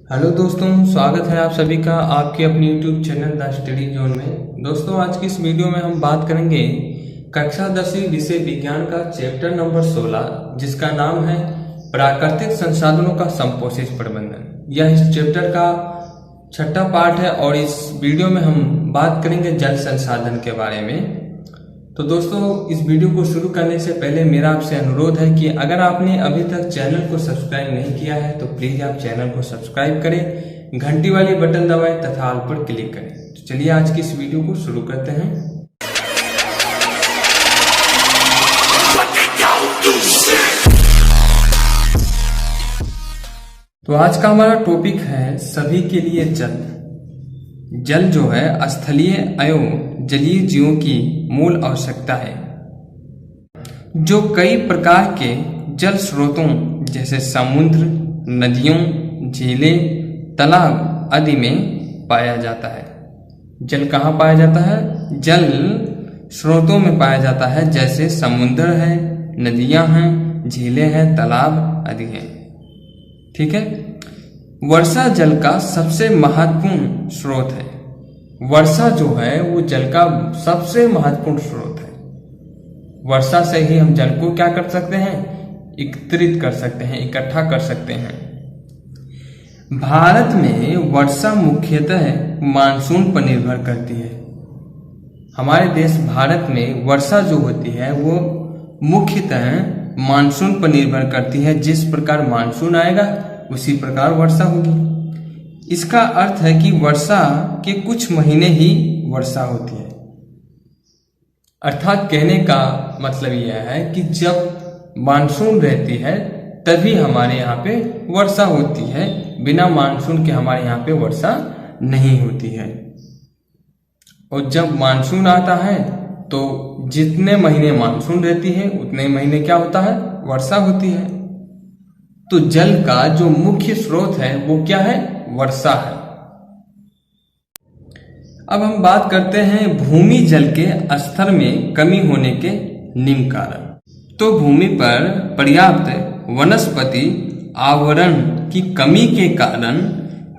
Hello दोस्तों, स्वागत है आप सभी का आपके अपने YouTube channel the study zone में। दोस्तों, आज की इस वीडियो में हम बात करेंगे कक्षा 10वीं विषय विज्ञान का चैप्टर नंबर 16, जिसका नाम है प्राकृतिक संसाधनों का संपोषित प्रबंधन। यह इस चैप्टर का छठा पार्ट है और इस वीडियो में हम बात करेंगे जल संसाधन के बारे में। तो दोस्तों, इस वीडियो को शुरू करने से पहले मेरा आपसे अनुरोध है कि अगर आपने अभी तक चैनल को सब्सक्राइब नहीं किया है तो प्लीज आप चैनल को सब्सक्राइब करें, घंटी वाली बटन दबाएं तथा ऑल पर क्लिक करें। तो चलिए आज की इस वीडियो को शुरू करते हैं। तो आज का हमारा टॉपिक है सभी के लिए जल। जल जो है स्थलीय एवं जलीय जीवों की मूल आवश्यकता है, जो कई प्रकार के जल स्रोतों जैसे समुद्र, नदियों, झीलें, तालाब आदि में पाया जाता है। जल कहाँ पाया जाता है? जल स्रोतों में पाया जाता है, जैसे समुद्र है, नदियां हैं, झीलें हैं, तालाब आदि हैं। ठीक है। वर्षा जल का सबसे महत्वपूर्ण स्रोत है। वर्षा जो है वो जल का सबसे महत्वपूर्ण स्रोत है। वर्षा से ही हम जल को क्या कर सकते हैं? एकत्रित कर सकते हैं, इकट्ठा कर सकते हैं। भारत में वर्षा मुख्यतः मानसून पर निर्भर करती है। हमारे देश भारत में वर्षा जो होती है वो मुख्यतः मानसून पर निर्भर करती है। जिस प्रकार मानसून आएगा उसी प्रकार वर्षा होगी। इसका अर्थ है कि वर्षा के कुछ महीने ही वर्षा होती है। अर्थात कहने का मतलब यह है कि जब मानसून रहती है तभी हमारे यहाँ पे वर्षा होती है, बिना मानसून के हमारे यहाँ पे वर्षा नहीं होती है। और जब मानसून आता है तो जितने महीने मानसून रहती है उतने महीने क्या होता है? वर्षा होती है। तो जल का जो मुख्य स्रोत है वो क्या है? वर्षा है। अब हम बात करते हैं भूमि जल के स्तर में कमी होने के निम्न कारण। तो भूमि पर पर्याप्त वनस्पति आवरण की कमी के कारण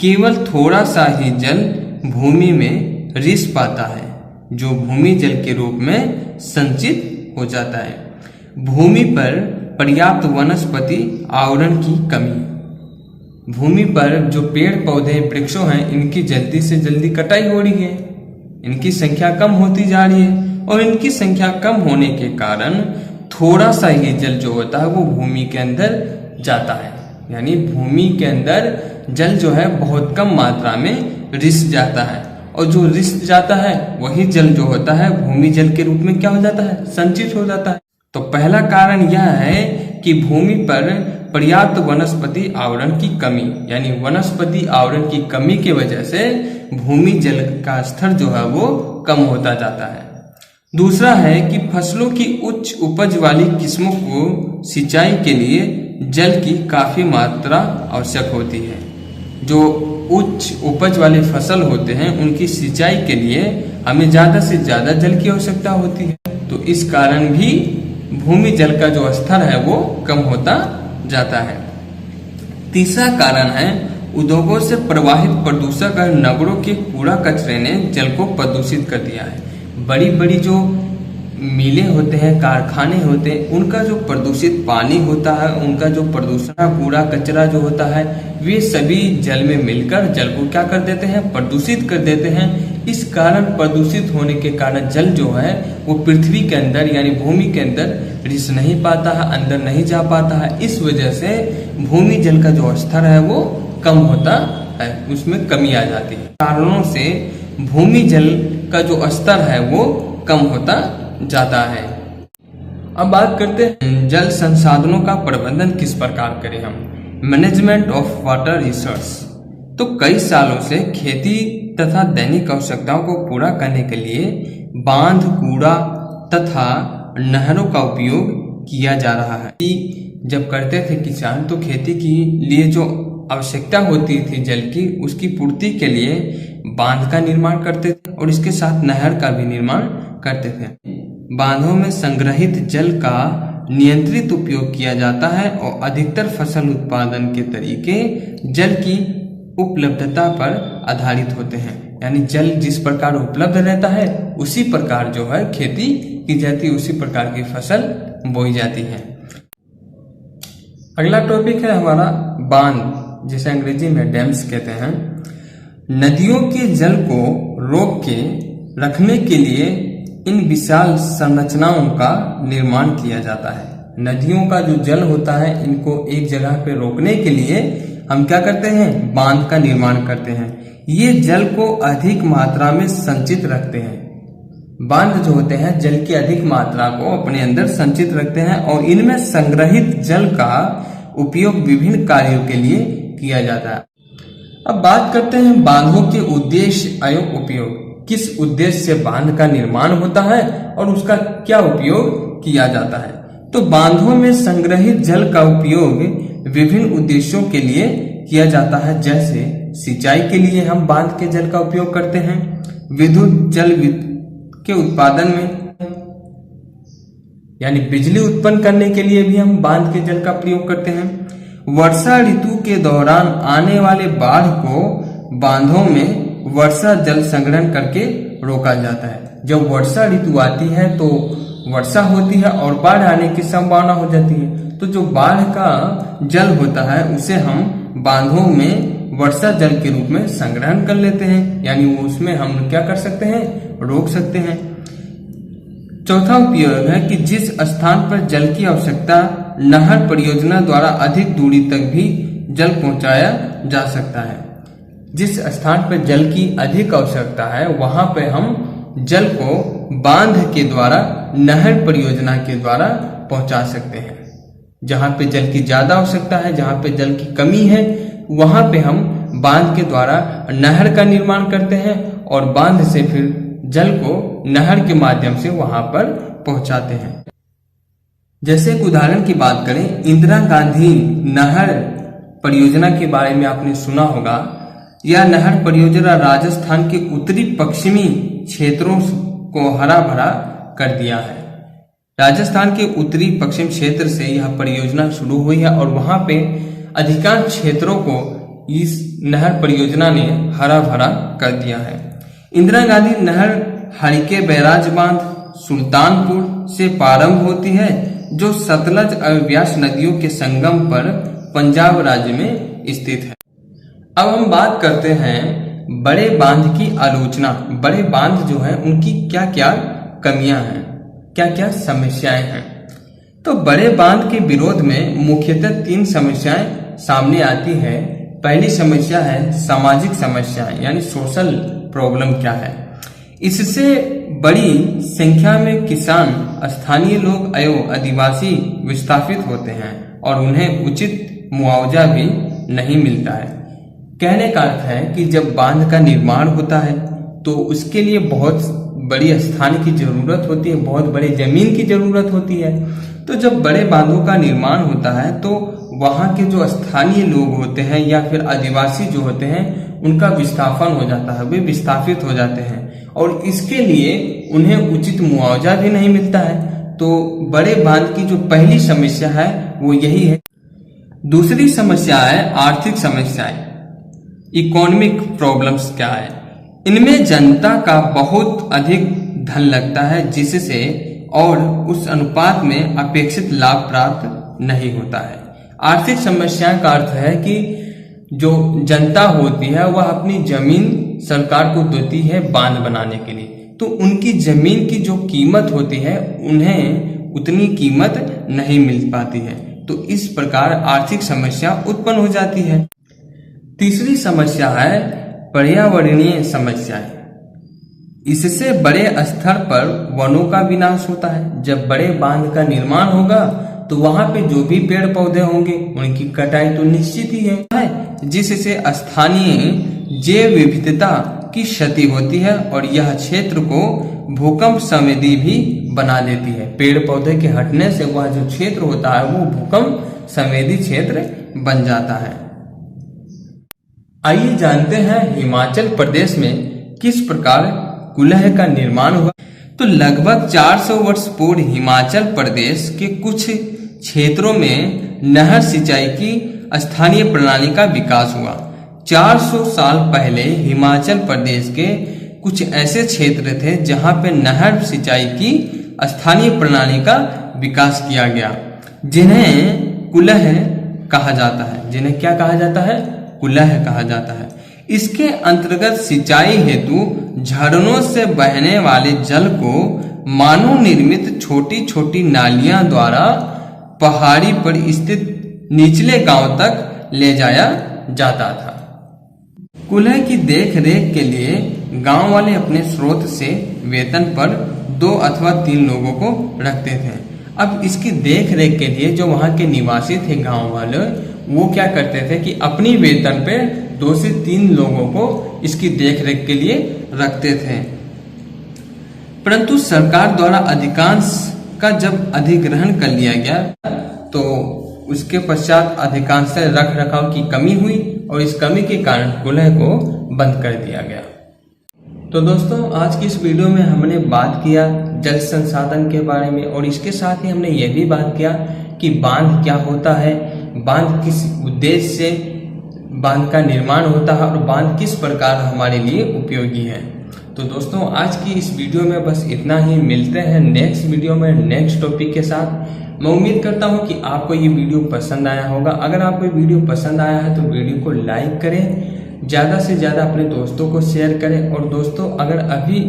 केवल थोड़ा सा ही जल भूमि में रिस पाता है, जो भूमि जल के रूप में संचित हो जाता है। भूमि पर पर्याप्त वनस्पति आवरण की कमी। भूमि पर जो पेड़ पौधे वृक्षों हैं इनकी जल्दी से जल्दी कटाई हो रही है, इनकी संख्या कम होती जा रही है और इनकी संख्या कम होने के कारण थोड़ा सा ही जल जो होता है वो भूमि के अंदर जाता है। यानी भूमि के अंदर जल जो है बहुत कम मात्रा में रिस जाता है और जो रिस जाता है वही जल जो होता है भूमि जल के रूप में क्या हो जाता है? संचित हो जाता है। तो पहला कारण यह है कि भूमि पर पर्याप्त वनस्पति आवरण की कमी, यानी वनस्पति आवरण की कमी की वजह से भूमि जल का स्तर जो है वो कम होता जाता है। दूसरा है कि फसलों की उच्च उपज वाली किस्मों को सिंचाई के लिए जल की काफी मात्रा आवश्यक होती है। जो उच्च उपज वाले फसल होते हैं उनकी सिंचाई के लिए हमें ज्यादा से ज्यादा जल की आवश्यकता होती है। तो इस कारण भी भूमि जल का जो स्तर है वो कम होता जाता है। तीसरा कारण है उद्योगों से प्रवाहित प्रदूषक और नगरों के कूड़ा कचरे ने जल को प्रदूषित कर दिया है। बड़ी बड़ी जो मिलें होते हैं, कारखाने होते हैं, उनका जो प्रदूषित पानी होता है, उनका जो प्रदूषण कूड़ा कचरा जो होता है वे सभी जल में मिलकर जल को क्या कर देते हैं? प्रदूषित कर देते हैं। इस कारण प्रदूषित होने के कारण जल जो है वो पृथ्वी के अंदर यानी भूमि के अंदर रिस नहीं पाता है, अंदर नहीं जा पाता है। इस वजह से भूमि जल का जो स्तर है वो कम होता है, उसमें कमी आ जाती है। कारणों से भूमि जल का जो स्तर है वो कम होता जाता है। अब बात करते हैं जल संसाधनों का प्रबंधन किस प्रकार करें हम। Management of water resource. तो कई सालों से खेती तथा दैनिक आवश्यकताओं को पूरा करने के लिए बांध, कूड़ा तथा नहरों का उपयोग किया जा रहा है। जब करते थे किसान तो खेती के लिए जो आवश्यकता होती थी जल की, उसकी पूर्ति के लिए बांध का निर्माण करते थे और इसके साथ नहर का भी निर्माण करते थे। बांधों में संग्रहित जल का नियंत्रित उपयोग किया जाता है और अधिकतर फसल उत्पादन के तरीके जल की उपलब्धता पर आधारित होते हैं, यानी जल जिस प्रकार उपलब्ध रहता है उसी प्रकार जो है खेती की जाती है, उसी प्रकार की फसल बोई जाती है। अगला टॉपिक है हमारा बांध, जिसे अंग्रेजी में डैम्स कहते हैं। नदियों के जल को रोक के रखने के लिए इन विशाल संरचनाओं का निर्माण किया जाता है। नदियों का जो जल होता है इनको एक जगह पे रोकने के लिए हम क्या करते हैं, बांध का निर्माण करते हैं। ये जल को अधिक मात्रा में संचित रखते हैं। बांध जो होते हैं जल की अधिक मात्रा को अपने अंदर संचित रखते हैं और इनमें संग्रहित जल का उपयोग विभिन्न कार्यों के लिए किया जाता है। अब बात करते हैं बांधों के उद्देश्य एवं उपयोग। किस उद्देश्य से बांध का निर्माण होता है और उसका क्या उपयोग किया जाता है। तो बांधों में संग्रहित जल का उपयोग विभिन्न उद्देश्यों के लिए किया जाता है, जैसे सिंचाई के लिए हम बांध के जल का उपयोग करते हैं, विद्युत जल के उत्पादन में, यानी बिजली उत्पन्न करने के लिए भी हम बांध के जल का प्रयोग करते हैं। वर्षा ऋतु के दौरान आने वाले बाढ़ को बांधों में वर्षा जल संग्रहण करके रोका जाता है। जब वर्षा ऋतु आती है तो वर्षा होती है और बाढ़ आने की संभावना हो जाती है, तो जो बाढ़ का जल होता है उसे हम बांधों में वर्षा जल के रूप में संग्रहण कर लेते हैं, यानी उसमें हम क्या कर सकते हैं, रोक सकते हैं। चौथा उपयोग है कि जिस स्थान पर जल की आवश्यकता नहर परियोजना द्वारा अधिक दूरी तक भी जल पहुंचाया जा सकता है। जिस स्थान पर जल की अधिक आवश्यकता है वहां पे हम जल को बांध के द्वारा, नहर परियोजना के द्वारा पहुंचा सकते हैं। जहां पे जल की ज्यादा आवश्यकता है, जहां पे जल की कमी है, वहां पे हम बांध के द्वारा नहर का निर्माण करते हैं और बांध से फिर जल को नहर के माध्यम से वहां पर पहुंचाते हैं। जैसे एक उदाहरण की बात करें, इंदिरा गांधी नहर परियोजना के बारे में आपने सुना होगा। यह नहर परियोजना राजस्थान के उत्तरी पश्चिमी क्षेत्रों को हरा भरा कर दिया है। राजस्थान के उत्तरी पश्चिम क्षेत्र से यह परियोजना शुरू हुई है और वहां पे अधिकांश क्षेत्रों को इस नहर परियोजना ने हरा भरा कर दिया है। इंदिरा गांधी नहर हरिके बैराज बांध सुल्तानपुर से प्रारंभ होती है, जो सतलज और व्यास नदियों के संगम पर पंजाब राज्य में स्थित है। अब हम बात करते हैं बड़े बांध की आलोचना। बड़े बांध जो है उनकी क्या क्या कमियां हैं, क्या क्या समस्याएं हैं। तो बड़े बांध के विरोध में मुख्यतः 3 समस्याएं सामने आती है। पहली समस्या है सामाजिक समस्याएं, यानी सोशल प्रॉब्लम क्या है। इससे बड़ी संख्या में किसान, स्थानीय लोग एवं आदिवासी विस्थापित होते हैं और उन्हें उचित मुआवजा भी नहीं मिलता है। कहने का अर्थ है कि जब बांध का निर्माण होता है तो उसके लिए बहुत बड़ी स्थान की जरूरत होती है, बहुत बड़ी जमीन की जरूरत होती है। तो जब बड़े बांधों का निर्माण होता है तो वहां के जो स्थानीय लोग होते हैं या फिर आदिवासी जो होते हैं उनका विस्थापन हो जाता है, वे विस्थापित हो जाते हैं और इसके लिए उन्हें उचित मुआवजा भी नहीं मिलता है। तो बड़े बांध की जो पहली समस्या है वो यही है। दूसरी समस्या है आर्थिक समस्याएं, इकोनॉमिक प्रॉब्लम्स क्या है। इनमें जनता का बहुत अधिक धन लगता है, जिससे और उस अनुपात में अपेक्षित लाभ प्राप्त नहीं होता है। आर्थिक समस्या का अर्थ है कि जो जनता होती है वह अपनी जमीन सरकार को देती है बांध बनाने के लिए, तो उनकी जमीन की जो कीमत होती है उन्हें उतनी कीमत नहीं मिल पाती है। तो इस प्रकार आर्थिक समस्या उत्पन्न हो जाती है। तीसरी समस्या है पर्यावरणीय समस्याएं। इससे बड़े स्तर पर वनों का विनाश होता है। जब बड़े बांध का निर्माण होगा तो वहां पे जो भी पेड़ पौधे होंगे उनकी कटाई तो निश्चित ही है, जिससे स्थानीय जैव विविधता की क्षति होती है और यह क्षेत्र को भूकंप संवेदी भी बना देती है। पेड़ पौधे के हटने से वह जो क्षेत्र होता है वो भूकंप संवेदी क्षेत्र बन जाता है। आइए जानते हैं हिमाचल प्रदेश में किस प्रकार कुल्लह का निर्माण हुआ। तो लगभग 400 वर्ष पूर्व हिमाचल प्रदेश के कुछ क्षेत्रों में नहर सिंचाई की स्थानीय प्रणाली का विकास हुआ। 400 साल पहले हिमाचल प्रदेश के कुछ ऐसे क्षेत्र थे जहां पे नहर सिंचाई की स्थानीय प्रणाली का विकास किया गया, जिन्हें कुलह कहा जाता है। जिन्हें क्या कहा जाता है? कुलह कहा जाता है। इसके अंतर्गत सिंचाई हेतु झरनों से बहने वाले जल को मानव निर्मित छोटी छोटी नालियां द्वारा पहाड़ी पर स्थित निचले गांव तक ले जाया जाता था। कुलह की देख रेख के लिए गांव वाले अपने स्रोत से वेतन पर 2 अथवा 3 लोगों को रखते थे। अब इसकी देख रेख के लिए जो वहां के निवासी थे गांव वाले, वो क्या करते थे कि अपनी वेतन पे 2 से 3 लोगों को इसकी देख रेख के लिए रखते थे। परंतु सरकार द्वारा अधिकांश का जब अधिग्रहण कर लिया गया तो उसके पश्चात अधिकांश रख रखाव की कमी हुई और इस कमी के कारण कुलह को बंद कर दिया गया। तो दोस्तों, आज की इस वीडियो में हमने बात किया जल संसाधन के बारे में और इसके साथ ही हमने ये भी बात किया कि बांध क्या होता है, बांध किस उद्देश्य से बांध का निर्माण होता है और बांध किस प्रकार हमारे लिए उपयोगी है। तो दोस्तों, आज की इस वीडियो में बस इतना ही। मिलते हैं नेक्स्ट वीडियो में नेक्स्ट टॉपिक के साथ। मैं उम्मीद करता हूं कि आपको ये वीडियो पसंद आया होगा। अगर आपको ये वीडियो पसंद आया है तो वीडियो को लाइक करें, ज़्यादा से ज़्यादा अपने दोस्तों को शेयर करें। और दोस्तों, अगर अभी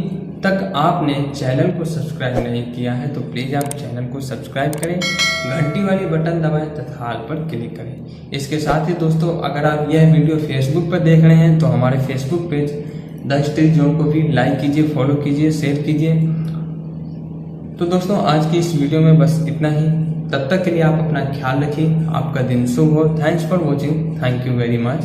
तक आपने चैनल को सब्सक्राइब नहीं किया है तो प्लीज़ आप चैनल को सब्सक्राइब करें, घंटी वाली बटन दबाएं तथा ऑल पर क्लिक करें। इसके साथ ही दोस्तों, अगर आप यह वीडियो फेसबुक पर देख रहे हैं तो हमारे Facebook page the street zone को भी लाइक कीजिए, फॉलो कीजिए, शेयर कीजिए। तो दोस्तों, आज की इस वीडियो में बस इतना ही। तब तक के लिए आप अपना ख्याल रखिए। आपका दिन शुभ हो। Thanks for watching. Thank you very much.